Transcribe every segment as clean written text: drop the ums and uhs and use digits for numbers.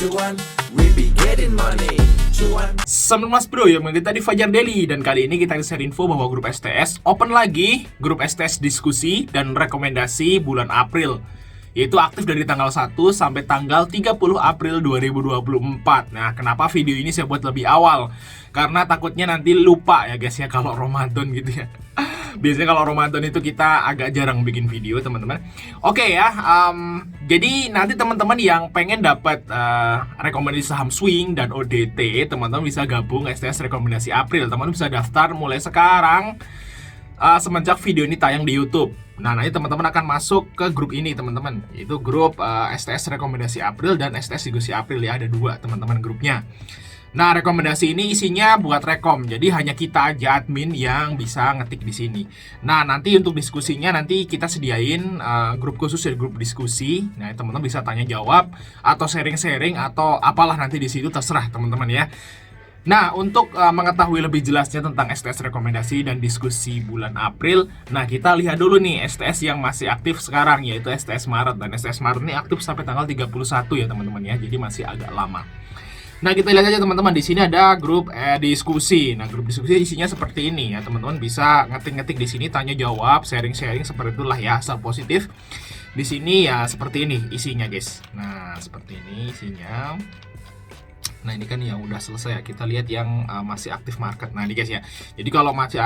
cuan, we be getting money. Cuan. Selamat Mas Bro, yang kita di Fajar Daily. Dan kali ini kita share info bahwa grup STS open lagi. Grup STS diskusi dan rekomendasi bulan April, yaitu aktif dari tanggal 1 sampai tanggal 30 April 2024. Nah, kenapa video ini saya buat lebih awal? Karena takutnya nanti lupa ya guys ya kalau Ramadan gitu ya. Biasanya kalau Ramadan itu kita agak jarang bikin video teman-teman. Oke ya, jadi nanti teman-teman yang pengen dapat rekomendasi saham swing dan ODT, teman-teman bisa gabung STS rekomendasi April. Teman-teman bisa daftar mulai sekarang semenjak video ini tayang di YouTube. Nah, nanti teman-teman akan masuk ke grup ini teman-teman, yaitu grup STS rekomendasi April dan STS diskusi April ya, ada dua teman-teman grupnya. Nah, rekomendasi ini isinya buat rekom, jadi hanya kita aja admin yang bisa ngetik di sini. Nah, nanti untuk diskusinya nanti kita sediain grup khusus ya, grup diskusi. Nah, teman-teman bisa tanya jawab atau sharing-sharing atau apalah nanti di situ, terserah teman-teman ya. Nah, untuk mengetahui lebih jelasnya tentang STS rekomendasi dan diskusi bulan April, nah kita lihat dulu nih STS yang masih aktif sekarang, yaitu STS Maret. Dan STS Maret ini aktif sampai tanggal 31 ya teman-teman ya, jadi masih agak lama. Nah, kita lihat aja teman-teman, di sini ada grup diskusi. Nah, grup diskusi isinya seperti ini ya, teman-teman bisa ngetik-ngetik di sini, tanya jawab, sharing-sharing seperti itulah ya, asal positif. Di sini ya seperti ini isinya, guys. Nah, seperti ini isinya. Nah, ini kan yang udah selesai ya. Kita lihat yang masih aktif market. Nah, ini guys ya. Jadi kalau masih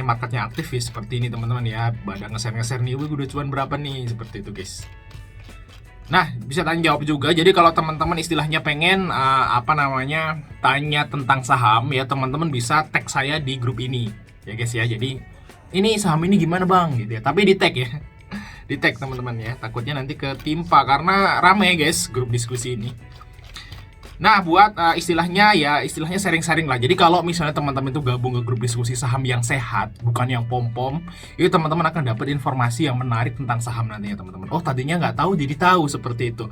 marketnya aktif ya seperti ini teman-teman ya. Pada nge-share nih, udah cuan berapa nih, seperti itu, guys. Nah, bisa tanya jawab juga. Jadi kalau teman-teman istilahnya pengen tanya tentang saham ya, teman-teman bisa tag saya di grup ini ya guys ya. Jadi ini saham ini gimana bang gitu ya, tapi di tag ya. Di tag teman-teman ya, takutnya nanti ketimpa karena rame guys grup diskusi ini. Nah, buat istilahnya sharing-sharing lah. Jadi kalau misalnya teman-teman itu gabung ke grup diskusi saham yang sehat, bukan yang pom-pom, itu teman-teman akan dapat informasi yang menarik tentang saham nantinya teman-teman. Oh, tadinya nggak tahu jadi tahu, seperti itu.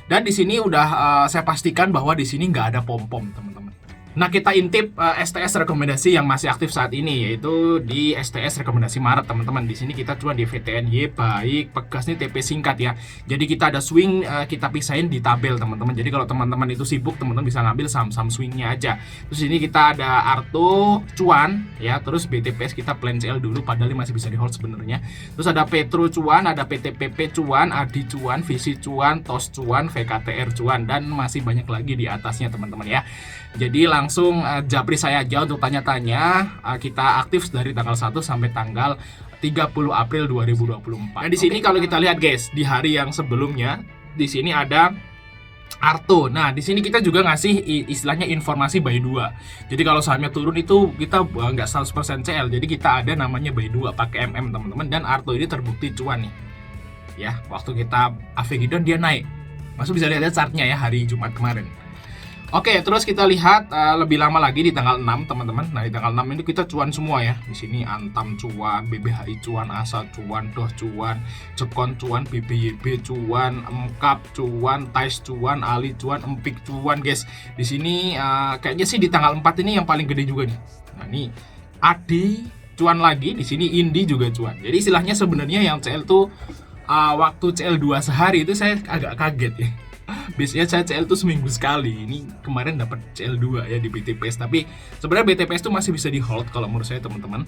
Dan di sini udah saya pastikan bahwa di sini nggak ada pom-pom teman-teman. Nah, kita intip STS rekomendasi yang masih aktif saat ini, yaitu di STS rekomendasi Maret teman-teman. Di sini kita cuan di VTNY, baik, pegas nih TP singkat ya. Jadi kita ada swing, kita pisahin di tabel teman-teman. Jadi kalau teman-teman itu sibuk, teman-teman bisa ngambil saham-saham swingnya aja. Terus ini kita ada Arto cuan ya, terus BTPS kita plan CL dulu padahal masih bisa di hold sebenarnya. Terus ada Petro cuan, ada PTPP cuan, Adi cuan, Visi cuan, TOS cuan, VKTR cuan, dan masih banyak lagi di atasnya teman-teman ya. Jadi langsung japri saya aja untuk tanya-tanya. Kita aktif dari tanggal 1 sampai tanggal 30 April 2024. Nah, di sini kalau kita lihat guys, di hari yang sebelumnya di sini ada Arto. Nah, di sini kita juga ngasih istilahnya informasi buy 2. Jadi kalau sahamnya turun itu kita nggak 100% CL. Jadi kita ada namanya buy 2 pakai MM teman-teman, dan Arto ini terbukti cuan nih. Ya, waktu kita AVG down dia naik. Masuk bisa lihat chartnya ya hari Jumat kemarin. Oke, terus kita lihat lebih lama lagi di tanggal 6 teman-teman. Nah, di tanggal 6 ini kita cuan semua ya. Di sini Antam cuan, BBHI cuan, Asa cuan, Doh cuan, Jekon cuan, BBYB cuan, Emkap cuan, Tais cuan, Ali cuan, Empik cuan, guys. Di sini kayaknya sih di tanggal 4 ini yang paling gede juga nih. Nah, ini Adi cuan lagi, di sini Indi juga cuan. Jadi istilahnya sebenarnya yang CL tuh waktu CL2 sehari itu saya agak kaget ya. Biasanya saya CL tuh seminggu sekali. Ini kemarin dapat CL2 ya di BTPS. Tapi sebenarnya BTPS tuh masih bisa di hold kalau menurut saya teman-teman.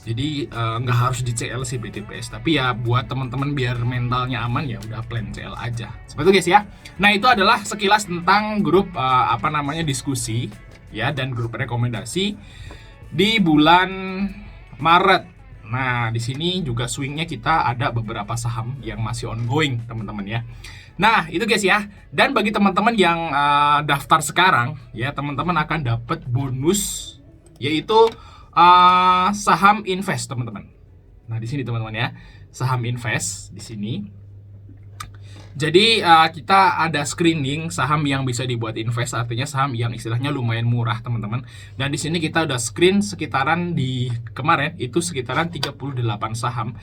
Jadi nggak harus di CL sih BTPS. Tapi ya buat teman-teman biar mentalnya aman ya udah plan CL aja. Seperti itu guys ya. Nah, itu adalah sekilas tentang grup diskusi ya, dan grup rekomendasi di bulan Maret. Nah, di sini juga swingnya kita ada beberapa saham yang masih ongoing teman-teman ya. Nah, itu guys ya. Dan bagi teman-teman yang daftar sekarang ya, teman-teman akan dapat bonus, yaitu saham invest teman-teman. Nah, di sini teman-teman ya, saham invest di sini. Jadi kita ada screening saham yang bisa dibuat invest, artinya saham yang istilahnya lumayan murah teman-teman. Dan di sini kita udah screen sekitaran di kemarin itu sekitaran 38 saham.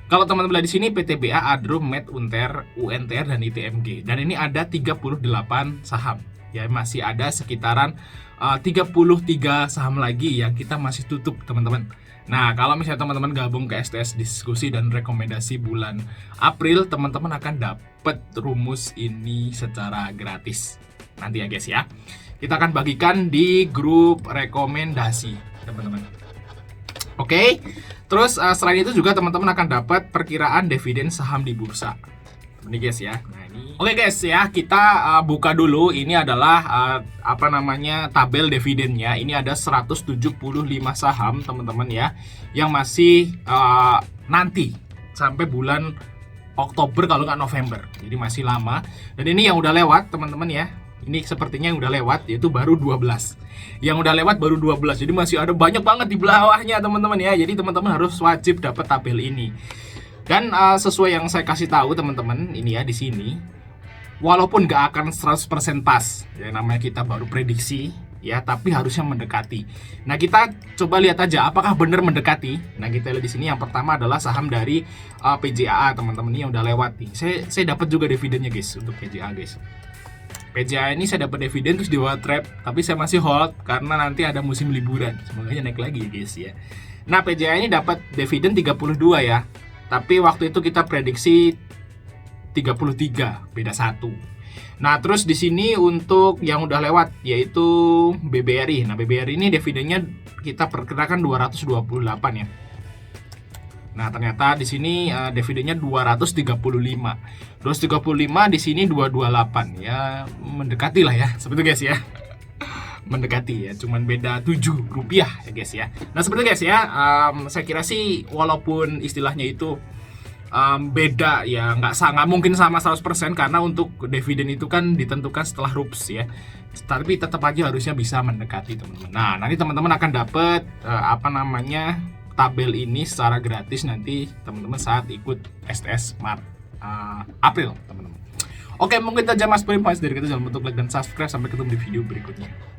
Kalau teman-teman lihat di sini PTBA, Adro, Med, Unter, UNTR, dan ITMG. Dan ini ada 38 saham. Ya, masih ada sekitaran 33 saham lagi yang kita masih tutup teman-teman. Nah, kalau misalnya teman-teman gabung ke STS diskusi dan rekomendasi bulan April, teman-teman akan dapat rumus ini secara gratis. nanti ya guys ya. Kita akan bagikan di grup rekomendasi teman-teman. Oke. Terus selain itu juga teman-teman akan dapat perkiraan dividen saham di bursa. Ini guys ya. Nah, ini. Oke guys ya, kita buka dulu. Ini adalah tabel dividennya. Ini ada 175 saham teman-teman ya, yang masih nanti sampai bulan Oktober kalau nggak November. Jadi masih lama. Dan ini yang udah lewat teman-teman ya. Ini sepertinya yang udah lewat, yaitu baru 12. Yang udah lewat baru 12. Jadi masih ada banyak banget di bawahnya teman-teman ya. Jadi teman-teman harus wajib dapat tabel ini. Dan sesuai yang saya kasih tahu teman-teman, ini ya di sini, walaupun nggak akan 100% pas, ya namanya kita baru prediksi ya, tapi harusnya mendekati. Nah, kita coba lihat aja apakah benar mendekati. Nah, kita lihat di sini yang pertama adalah saham dari PJAA teman-teman, ini yang udah lewat nih. Saya dapat juga dividennya guys untuk PJAA guys. PJAA ini saya dapat dividen terus di wild trap, tapi saya masih hold karena nanti ada musim liburan. Semoga naik lagi ya guys ya. Nah, PJAA ini dapat dividen 32 ya. Tapi waktu itu kita prediksi 33, beda 1. Nah, terus di sini untuk yang udah lewat yaitu BBRI. Nah, BBRI ini dividennya kita perkirakan 228 ya. Nah, ternyata di sini dividennya 235. 235 di sini 228 ya, mendekati lah ya. Seperti itu guys ya. Mendekati ya, cuman beda 7 rupiah ya guys ya. Nah, seperti itu guys ya, saya kira sih walaupun istilahnya itu beda ya, nggak mungkin sama 100% karena untuk dividen itu kan ditentukan setelah RUPS ya. Tapi tetap aja harusnya bisa mendekati teman-teman. Nah, nanti teman-teman akan dapat tabel ini secara gratis nanti teman-teman saat ikut STS April teman-teman. Oke, mungkin saja Mas Prim, dari kita jangan lupa untuk like dan subscribe. Sampai ketemu di video berikutnya.